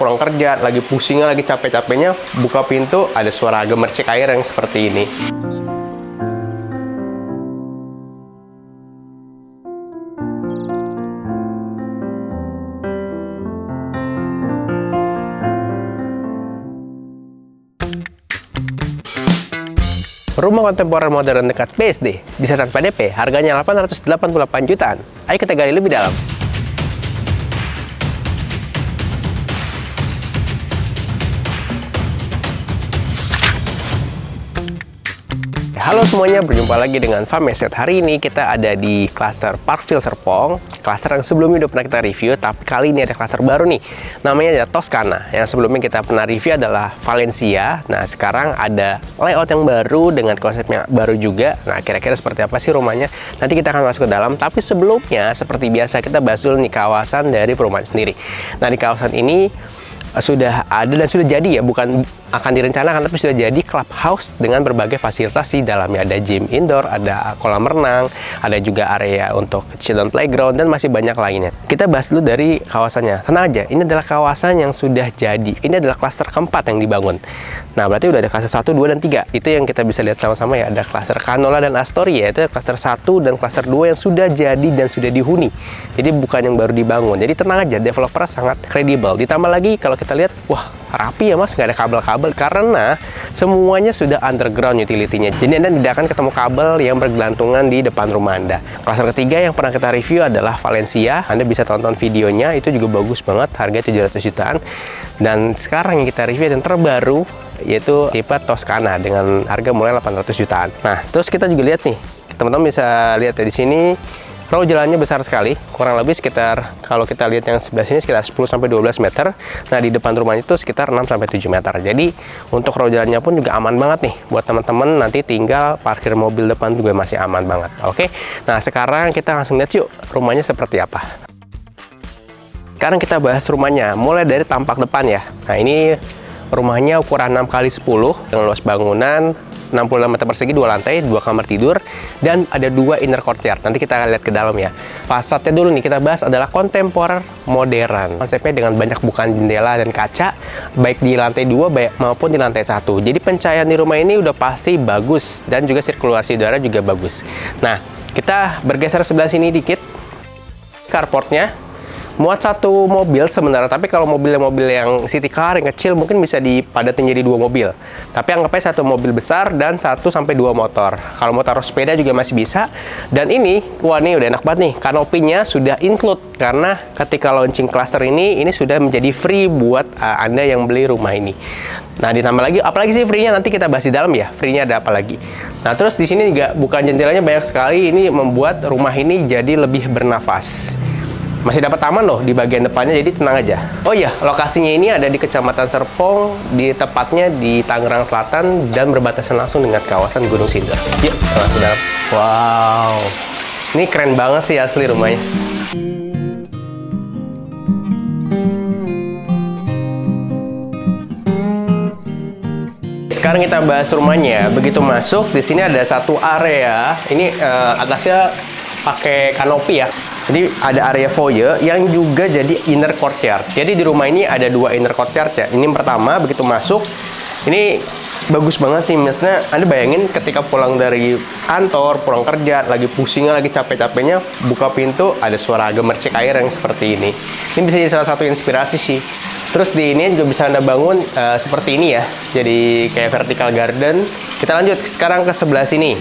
pulang kerja, lagi pusingnya, lagi capek-capeknya, buka pintu, ada suara gemercik air yang seperti ini. Rumah kontemporer modern dekat BSD, bisa tanpa DP, harganya 888 jutaan. Ayo kita gali lebih dalam. Halo semuanya, berjumpa lagi dengan Fameset. Hari ini kita ada di klaster Parkville Serpong, klaster yang sebelumnya udah pernah kita review, tapi kali ini ada klaster baru nih, namanya ada Toscana. Yang sebelumnya kita pernah review adalah Valencia. Nah, sekarang ada layout yang baru dengan konsepnya baru juga. Nah, kira-kira seperti apa sih rumahnya? Nanti kita akan masuk ke dalam, tapi sebelumnya seperti biasa kita bahas dulu nih kawasan dari perumahan sendiri. Nah, di kawasan ini sudah ada dan sudah jadi ya, bukan akan direncanakan tapi sudah jadi clubhouse dengan berbagai fasilitas di dalamnya. Ada gym indoor, ada kolam renang, ada juga area untuk children playground dan masih banyak lainnya. Kita bahas dulu dari kawasannya. Tenang aja, ini adalah kawasan yang sudah jadi. Ini adalah klaster keempat yang dibangun. Nah, berarti udah ada klaster 1, 2, dan 3. Itu yang kita bisa lihat sama-sama ya. Ada klaster Canola dan Astoria, itu klaster 1 dan klaster 2 yang sudah jadi dan sudah dihuni. Jadi bukan yang baru dibangun. Jadi tenang aja, developer sangat kredibel. Ditambah lagi kalau kita lihat, wah rapi ya mas, nggak ada kabel-kabel karena semuanya sudah underground utility-nya. Jadi Anda tidak akan ketemu kabel yang bergelantungan di depan rumah Anda. Klaster ketiga yang pernah kita review adalah Valencia. Anda bisa tonton videonya, itu juga bagus banget, harga 700 jutaan. Dan sekarang yang kita review yang terbaru yaitu tipe Toscana dengan harga mulai 800 jutaan. Nah, terus kita juga lihat nih, teman-teman bisa lihat ya di sini. Row jalannya besar sekali, kurang lebih sekitar, kalau kita lihat yang sebelah sini sekitar 10-12 meter. Nah, di depan rumahnya itu sekitar 6-7 meter. Jadi, untuk row jalannya pun juga aman banget nih. Buat teman-teman nanti tinggal parkir mobil depan juga masih aman banget. Oke, nah sekarang kita langsung lihat yuk rumahnya seperti apa. Sekarang kita bahas rumahnya, mulai dari tampak depan ya. Nah, ini rumahnya ukuran 6x10 dengan luas bangunan 65 meter persegi, 2 lantai, 2 kamar tidur, dan ada 2 inner courtyard. Nanti kita lihat ke dalam ya. Fasadnya dulu nih kita bahas adalah kontemporer modern. Konsepnya dengan banyak bukaan jendela dan kaca, baik di lantai 2 maupun di lantai 1. Jadi pencahayaan di rumah ini udah pasti bagus, dan juga sirkulasi udara juga bagus. Nah, kita bergeser sebelah sini dikit. Carportnya muat 1 mobil sebenarnya, tapi kalau mobil yang city car yang kecil mungkin bisa dipadatin jadi 2 mobil. Tapi anggapnya 1 mobil besar dan 1-2 motor. Kalau mau taruh sepeda juga masih bisa. Dan ini, wah ini udah enak banget nih, kanopinya sudah include karena ketika launching cluster ini sudah menjadi free buat Anda yang beli rumah ini. Nah, ditambah lagi, apalagi sih free-nya, nanti kita bahas di dalam ya, free-nya ada apa lagi. Nah, terus di sini juga bukaan jendelanya banyak sekali, ini membuat rumah ini jadi lebih bernafas. Masih dapat taman loh di bagian depannya, jadi tenang aja. Oh iya, lokasinya ini ada di Kecamatan Serpong, tepatnya di Tangerang Selatan, dan berbatasan langsung dengan kawasan Gunung Sindur. Yuk, kita masuk ke dalam. Wow, ini keren banget sih asli rumahnya. Sekarang kita bahas rumahnya. Begitu masuk, di sini ada satu area. Ini atasnya pakai kanopi ya. Jadi ada area foyer yang juga jadi inner courtyard. Jadi di rumah ini ada 2 inner courtyard ya. Ini yang pertama, begitu masuk, ini bagus banget sih. Misalnya Anda bayangin ketika pulang dari kantor, pulang kerja, lagi pusingnya, lagi capek-capeknya, buka pintu, ada suara gemercik air yang seperti ini. Ini bisa jadi salah satu inspirasi sih. Terus di ini juga bisa Anda bangun seperti ini ya. Jadi kayak vertical garden. Kita lanjut sekarang ke sebelah sini.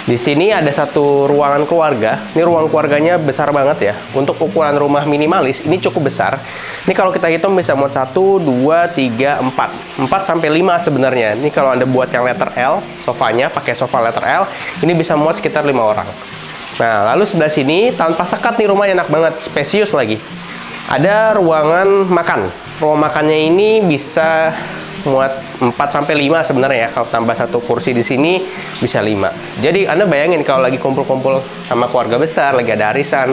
Di sini ada satu ruangan keluarga. Ini ruang keluarganya besar banget ya. Untuk ukuran rumah minimalis, ini cukup besar. Ini kalau kita hitung bisa muat 1, 2, 3, 4. 4-5 sebenarnya. Ini kalau Anda buat yang letter L, sofanya, pakai sofa letter L, ini bisa muat sekitar 5 orang. Nah, lalu sebelah sini, tanpa sekat nih rumahnya enak banget. Spesius lagi. Ada ruangan makan. Ruang makannya ini bisa muat 4-5 sebenarnya ya. Kalau tambah 1 kursi di sini bisa 5. Jadi Anda bayangin kalau lagi kumpul-kumpul sama keluarga besar, lagi ada arisan,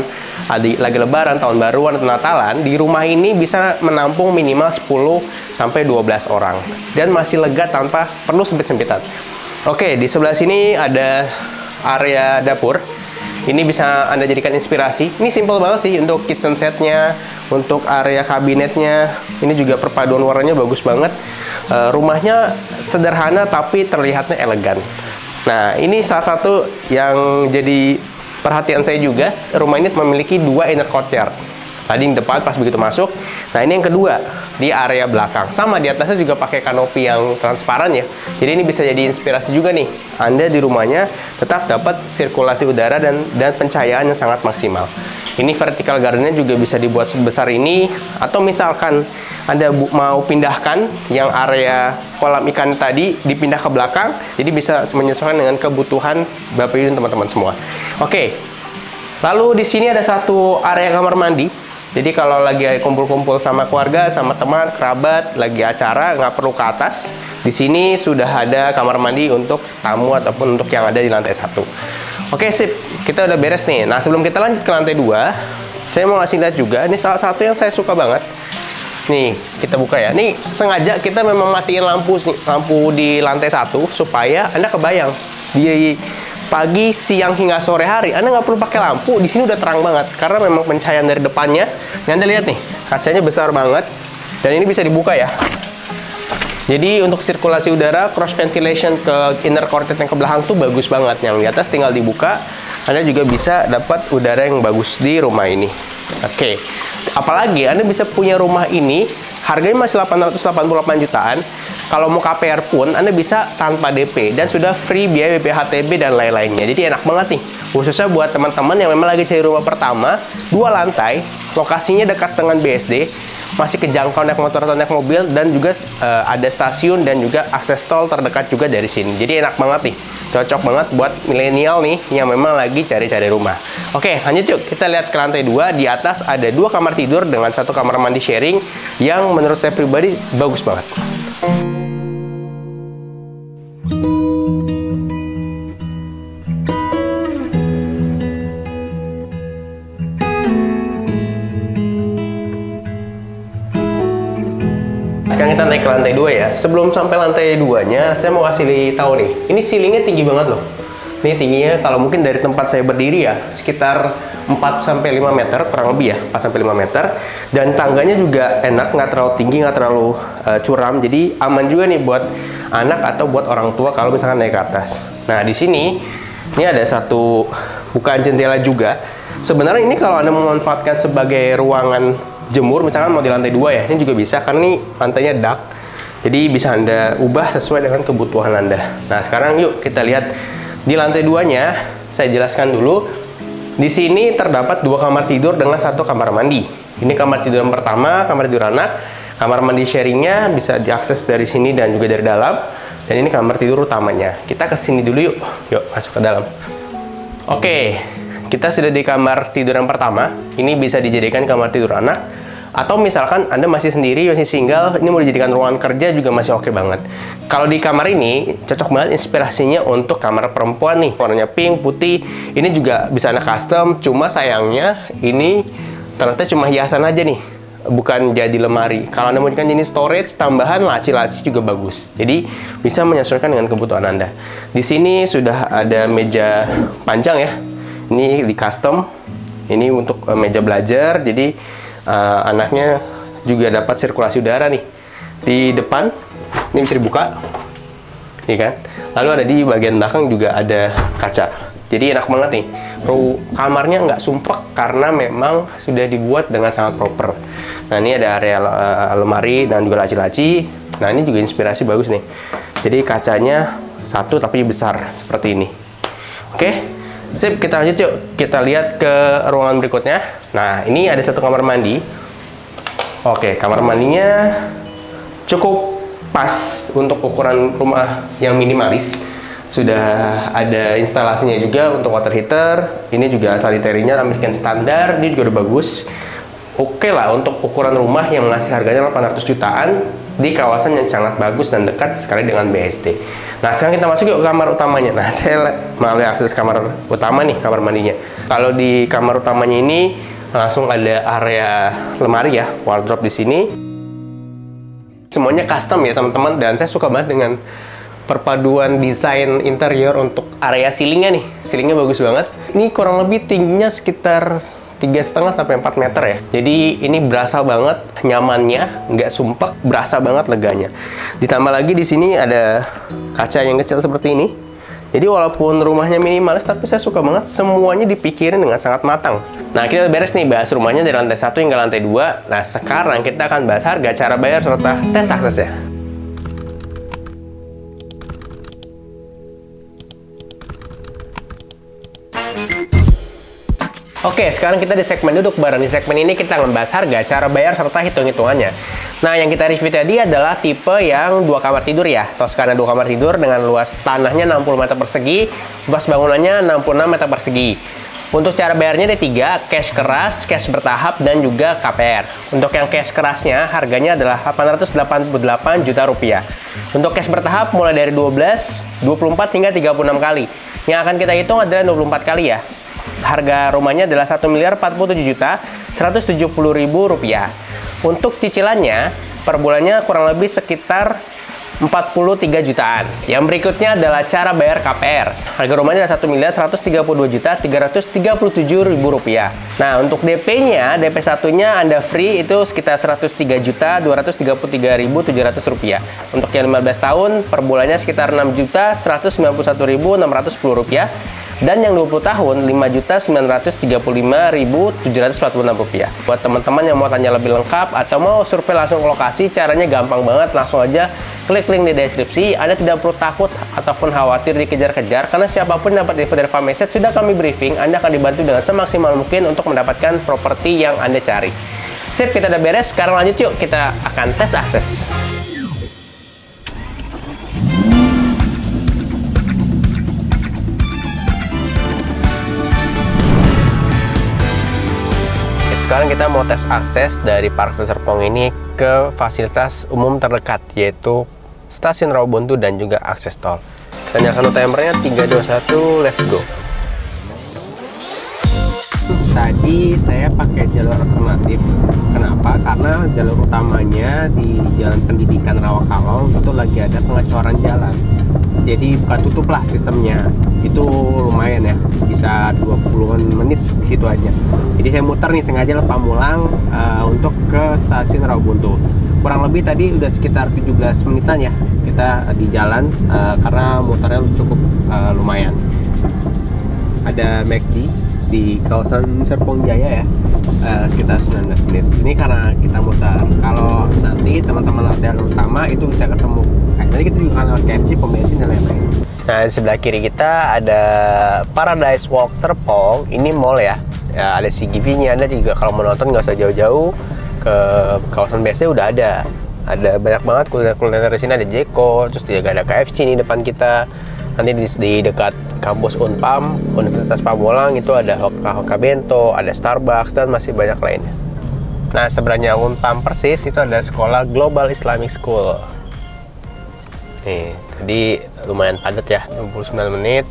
lagi lebaran, tahun baruan, atau Natalan, di rumah ini bisa menampung minimal 10-12 orang. Dan masih lega tanpa perlu sempit-sempitan. Oke, di sebelah sini ada area dapur. Ini bisa Anda jadikan inspirasi. Ini simple banget sih untuk kitchen setnya. Untuk area kabinetnya, ini juga perpaduan warnanya bagus banget. Rumahnya sederhana tapi terlihatnya elegan. Nah, ini salah satu yang jadi perhatian saya juga. Rumah ini memiliki 2 inner courtyard. Tadi yang depan pas begitu masuk. Nah, ini yang kedua di area belakang. Sama, di atasnya juga pakai kanopi yang transparan ya. Jadi ini bisa jadi inspirasi juga nih. Anda di rumahnya tetap dapat sirkulasi udara dan pencahayaan yang sangat maksimal. Ini vertical gardennya juga bisa dibuat sebesar ini, atau misalkan Anda mau pindahkan yang area kolam ikan tadi dipindah ke belakang, jadi bisa menyesuaikan dengan kebutuhan Bapak Ibu dan teman-teman semua. Oke. Lalu di sini ada satu area kamar mandi. Jadi kalau lagi kumpul-kumpul sama keluarga, sama teman, kerabat, lagi acara, nggak perlu ke atas. Di sini sudah ada kamar mandi untuk tamu ataupun untuk yang ada di lantai 1. Oke, sip. Kita udah beres nih. Nah, sebelum kita lanjut ke lantai 2, saya mau ngasih lihat juga. Ini salah satu yang saya suka banget. Nih, kita buka ya. Nih, sengaja kita memang matiin lampu di lantai 1 supaya Anda kebayang. Di pagi, siang, hingga sore hari, Anda nggak perlu pakai lampu. Di sini udah terang banget. Karena memang pencahayaan dari depannya. Ini Anda lihat nih, kacanya besar banget. Dan ini bisa dibuka ya. Jadi untuk sirkulasi udara, cross ventilation ke inner courtyard yang ke belakang tuh bagus banget. Yang di atas tinggal dibuka, Anda juga bisa dapat udara yang bagus di rumah ini. Oke, apalagi Anda bisa punya rumah ini, harganya masih 888 jutaan. Kalau mau KPR pun, Anda bisa tanpa DP dan sudah free biaya BPHTB dan lain-lainnya. Jadi enak banget nih, khususnya buat teman-teman yang memang lagi cari rumah pertama, 2 lantai, lokasinya dekat dengan BSD, masih kejangkau naik motor atau naik mobil, dan juga ada stasiun dan juga akses tol terdekat juga dari sini. Jadi enak banget nih, cocok banget buat milenial nih yang memang lagi cari-cari rumah. Oke, lanjut yuk, kita lihat ke lantai 2. Di atas ada 2 kamar tidur dengan 1 kamar mandi sharing yang menurut saya pribadi bagus banget. Sekarang kita naik ke lantai 2 ya. Sebelum sampai lantai 2-nya, saya mau kasih tahu nih. Ini ceilingnya tinggi banget loh. Ini tingginya kalau mungkin dari tempat saya berdiri ya, sekitar 4-5 meter, kurang lebih ya, 4-5 meter. Dan tangganya juga enak, nggak terlalu tinggi, nggak terlalu curam. Jadi aman juga nih buat anak atau buat orang tua kalau misalkan naik ke atas. Nah, di sini, ini ada satu bukaan jendela juga. Sebenarnya ini kalau Anda memanfaatkan sebagai ruangan jemur, misalkan mau di lantai 2 ya, ini juga bisa karena ini lantainya dark. Jadi bisa Anda ubah sesuai dengan kebutuhan Anda. Nah, sekarang yuk kita lihat di lantai 2-nya. Saya jelaskan dulu. Di sini terdapat 2 kamar tidur dengan 1 kamar mandi. Ini kamar tidur yang pertama, kamar tidur anak. Kamar mandi sharingnya bisa diakses dari sini dan juga dari dalam. Dan ini kamar tidur utamanya. Kita ke sini dulu yuk. Yuk masuk ke dalam. Oke. Kita sudah di kamar tidur yang pertama. Ini bisa dijadikan kamar tidur anak. Atau misalkan Anda masih sendiri, masih single, ini mau dijadikan ruangan kerja juga masih oke banget. Kalau di kamar ini, cocok banget inspirasinya untuk kamar perempuan nih. Warnanya pink, putih. Ini juga bisa Anda custom. Cuma sayangnya, ini ternyata cuma hiasan aja nih. Bukan jadi lemari. Kalau Anda mau jadikan jenis storage, tambahan laci-laci juga bagus. Jadi, bisa menyesuaikan dengan kebutuhan Anda. Di sini sudah ada meja panjang ya. Ini di custom, ini untuk meja belajar, jadi anaknya juga dapat sirkulasi udara nih. Di depan, ini bisa dibuka, nih kan. Lalu ada di bagian belakang juga ada kaca. Jadi enak banget nih. Kamarnya nggak sumpek karena memang sudah dibuat dengan sangat proper. Nah, ini ada area lemari dan juga laci-laci. Nah, ini juga inspirasi bagus nih. Jadi kacanya satu tapi besar seperti ini. Oke. Sip, kita lanjut yuk. Kita lihat ke ruangan berikutnya. Nah, ini ada 1 kamar mandi. Oke, kamar mandinya cukup pas untuk ukuran rumah yang minimalis. Sudah ada instalasinya juga untuk water heater. Ini juga sanitarinya American standar. Ini juga udah bagus. Oke lah untuk ukuran rumah yang ngasih harganya 800 jutaan di kawasan yang sangat bagus dan dekat sekali dengan BSD. Nah, sekarang kita masuk ke kamar utamanya. Nah, saya melalui akses kamar utama nih, kamar mandinya. Kalau di kamar utamanya ini langsung ada area lemari ya, wardrobe di sini. Semuanya custom ya, teman-teman, dan saya suka banget dengan perpaduan desain interior untuk area ceilingnya nih. Ceilingnya bagus banget. Ini kurang lebih tingginya sekitar 3,5 sampai 4 meter ya. Jadi ini berasa banget nyamannya, nggak sumpek, berasa banget leganya. Ditambah lagi di sini ada kaca yang kecil seperti ini. Jadi walaupun rumahnya minimalis, tapi saya suka banget semuanya dipikirin dengan sangat matang. Nah, kita beres nih bahas rumahnya dari lantai 1 hingga lantai 2. Nah, sekarang kita akan bahas harga, cara bayar, serta tes aksesnya. Oke, sekarang kita di segmen duduk bareng. Di segmen ini kita akan bahas harga, cara bayar, serta hitung-hitungannya. Nah, yang kita review tadi adalah tipe yang 2 kamar tidur ya. Toscana 2 kamar tidur dengan luas tanahnya 60 meter persegi, luas bangunannya 66 meter persegi. Untuk cara bayarnya ada 3, cash keras, cash bertahap, dan juga KPR. Untuk yang cash kerasnya, harganya adalah 888 juta rupiah. Untuk cash bertahap mulai dari 12, 24, hingga 36 kali. Yang akan kita hitung adalah 24 kali ya. Harga rumahnya adalah 1.047.170.000 rupiah. Untuk cicilannya, per bulannya kurang lebih sekitar 43 jutaan. Yang berikutnya adalah cara bayar KPR. Harga rumahnya adalah 1.132.337.000 rupiah. Nah, untuk DP-nya, DP satunya Anda free itu sekitar 103.233.700 rupiah. Untuk yang 15 tahun, per bulannya sekitar 6.191.610 rupiah. Dan yang 20 tahun, 5.935.746 rupiah. Buat teman-teman yang mau tanya lebih lengkap atau mau survei langsung ke lokasi, caranya gampang banget. Langsung aja klik link di deskripsi. Anda tidak perlu takut ataupun khawatir dikejar-kejar, karena siapapun yang dapat info dari Farm Asset sudah kami briefing. Anda akan dibantu dengan semaksimal mungkin untuk mendapatkan properti yang Anda cari. Sip, kita udah beres. Sekarang lanjut yuk, kita akan tes akses. Sekarang kita mau tes akses dari Parkville Serpong ini ke fasilitas umum terdekat, yaitu Stasiun Rawabuntu dan juga akses tol. Dan yang satu timernya 3, 2, 1, let's go. Tadi saya pakai jalur alternatif. Kenapa? Karena jalur utamanya di Jalan Pendidikan Rawakalong itu lagi ada pengecoran jalan. Jadi buka tutup lah sistemnya. Itu lumayan ya, bisa 20-an menit di situ aja. Jadi saya muter nih sengaja Pamulang untuk ke Stasiun Rawabuntu. Kurang lebih tadi udah sekitar 17 menitan ya kita di jalan, karena muternya cukup lumayan. Ada McD di kawasan Serpong Jaya ya, sekitar 19 menit. Ini karena kita muter. Kalau nanti teman-teman lewat jalur utama itu bisa ketemu. Nanti kita juga akan KFC, pom bensin, dan lain-lain. Nah, di sebelah kiri kita ada Paradise Walk Serpong. Ini mall ya. Ya, ada CGV-nya. Anda juga kalau mau nonton nggak usah jauh-jauh ke kawasan BSD udah ada. Ada banyak banget kuliner di sini. Ada Jeko, terus juga ada KFC nih depan kita. Nanti di dekat kampus Unpam, Universitas Pamulang itu ada Hoka Bento, ada Starbucks, dan masih banyak lainnya. Nah, sebenarnya Unpam persis itu ada sekolah Global Islamic School. Nih, tadi lumayan padat ya, 29 menit.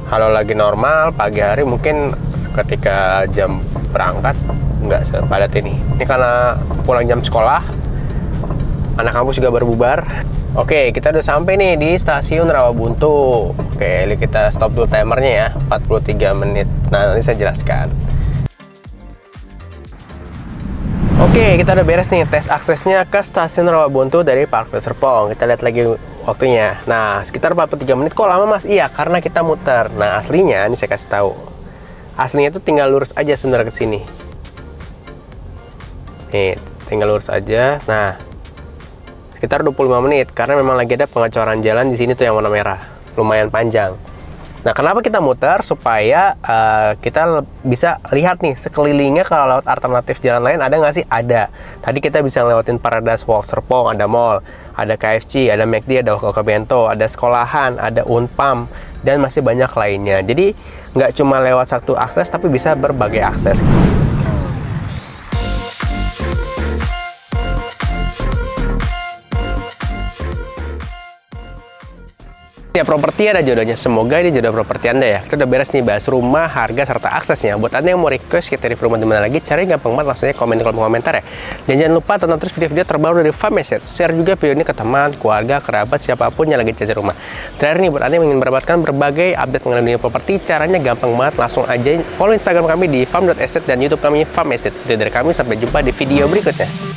Kalau lagi normal, pagi hari mungkin ketika jam berangkat nggak sepadat ini. Ini karena pulang jam sekolah, anak kampus juga baru bubar. Oke, kita udah sampai nih di Stasiun Rawabuntu. Oke, ini kita stop dulu timernya ya, 43 menit. Nah, nanti saya jelaskan. Oke, kita udah beres nih tes aksesnya ke Stasiun Rawabuntu dari Parkville Serpong. Kita lihat lagi waktunya. Nah, sekitar 43 menit. Kok lama mas? Iya, karena kita muter. Nah, aslinya ini saya kasih tahu. Aslinya itu tinggal lurus aja sebenarnya ke sini. Nih, tinggal lurus aja. Nah, sekitar 25 menit karena memang lagi ada pengecoran jalan di sini tuh yang warna merah. Lumayan panjang. Nah, kenapa kita muter? Supaya kita bisa lihat nih sekelilingnya. Kalau lewat alternatif jalan lain ada nggak sih? Ada. Tadi kita bisa lewatin Paradise Walk Serpong, ada mall, ada KFC, ada McD, ada Hoka Bento, ada sekolahan, ada Unpam, dan masih banyak lainnya. Jadi nggak cuma lewat satu akses, tapi bisa berbagai akses. Ya, properti ada jodohnya. Semoga ini jodoh properti Anda ya. Kita udah beres nih bahas rumah, harga, serta aksesnya. Buat Anda yang mau request kita review rumah di mana lagi, caranya gampang banget, langsung aja komen di kolom komentar ya. Dan jangan lupa tonton terus video-video terbaru dari Fam Asset. Share juga video ini ke teman, keluarga, kerabat, siapapun yang lagi cari rumah. Terakhir nih, buat Anda yang ingin mendapatkan berbagai update mengenai dunia properti, caranya gampang banget, langsung aja follow Instagram kami di fam.asset dan YouTube kami Fam Asset. Itu dari kami, sampai jumpa di video berikutnya.